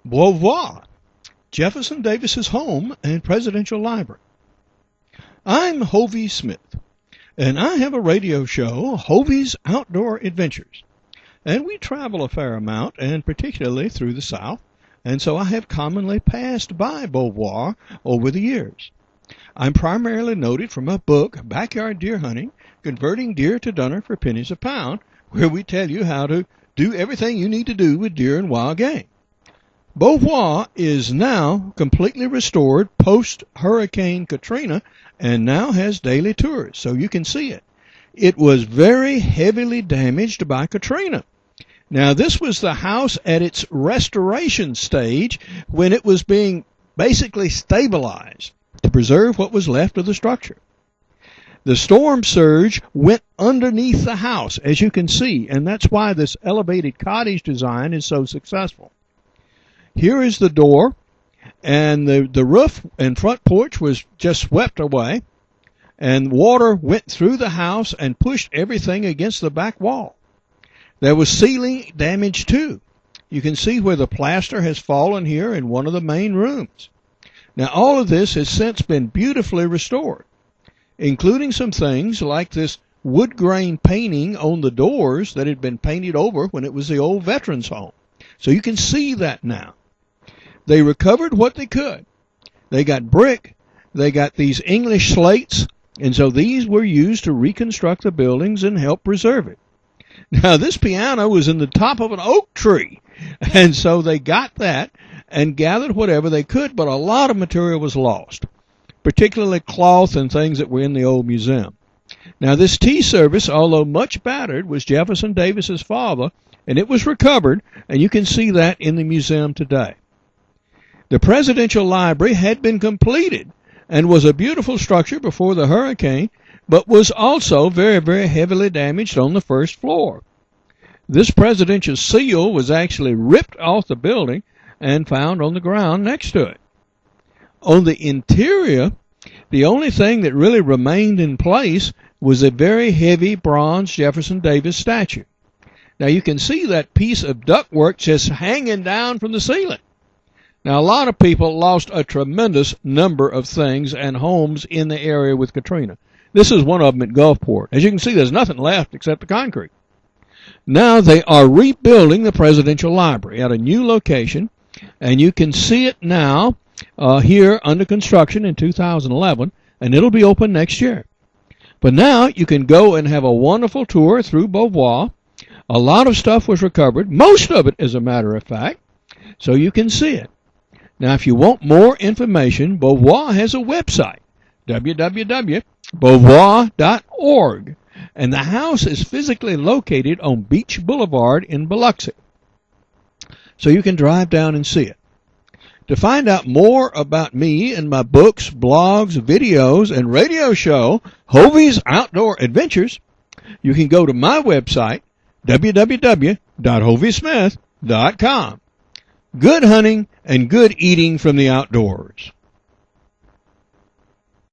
Beauvoir, Jefferson Davis's home and presidential library. I'm Hovey Smith, and I have a radio show, Hovey's Outdoor Adventures. And we travel a fair amount, and particularly through the South, and so I have commonly passed by Beauvoir over the years. I'm primarily noted for my book, Backyard Deer Hunting, Converting Deer to Dinner for Pennies a Pound, where we tell you how to do everything you need to do with deer and wild game. Beauvoir is now completely restored post-Hurricane Katrina and now has daily tours, so you can see it. It was very heavily damaged by Katrina. Now, this was the house at its restoration stage when it was being basically stabilized to preserve what was left of the structure. The storm surge went underneath the house, as you can see, and that's why this elevated cottage design is so successful. Here is the door, and the roof and front porch was just swept away, and water went through the house and pushed everything against the back wall. There was ceiling damage too. You can see where the plaster has fallen here in one of the main rooms. Now, all of this has since been beautifully restored, including some things like this wood grain painting on the doors that had been painted over when it was the old veterans home. So you can see that now. They recovered what they could. They got brick, they got these English slates, and so these were used to reconstruct the buildings and help preserve it. Now, this piano was in the top of an oak tree, and so they got that and gathered whatever they could, but a lot of material was lost, particularly cloth and things that were in the old museum. Now, this tea service, although much battered, was Jefferson Davis's father, and it was recovered, and you can see that in the museum today. The presidential library had been completed and was a beautiful structure before the hurricane, but was also very, very heavily damaged on the first floor. This presidential seal was actually ripped off the building and found on the ground next to it. On the interior, the only thing that really remained in place was a very heavy bronze Jefferson Davis statue. Now, you can see that piece of ductwork just hanging down from the ceiling. Now, a lot of people lost a tremendous number of things and homes in the area with Katrina. This is one of them at Gulfport. As you can see, there's nothing left except the concrete. Now they are rebuilding the presidential library at a new location, and you can see it now here under construction in 2011, and it'll be open next year. But now you can go and have a wonderful tour through Beauvoir. A lot of stuff was recovered, most of it, as a matter of fact, so you can see it. Now, if you want more information, Beauvoir has a website, www.beauvoir.org, and the house is physically located on Beach Boulevard in Biloxi. So you can drive down and see it. To find out more about me and my books, blogs, videos, and radio show, Hovey's Outdoor Adventures, you can go to my website, www.hoveysmith.com. Good hunting and good eating from the outdoors.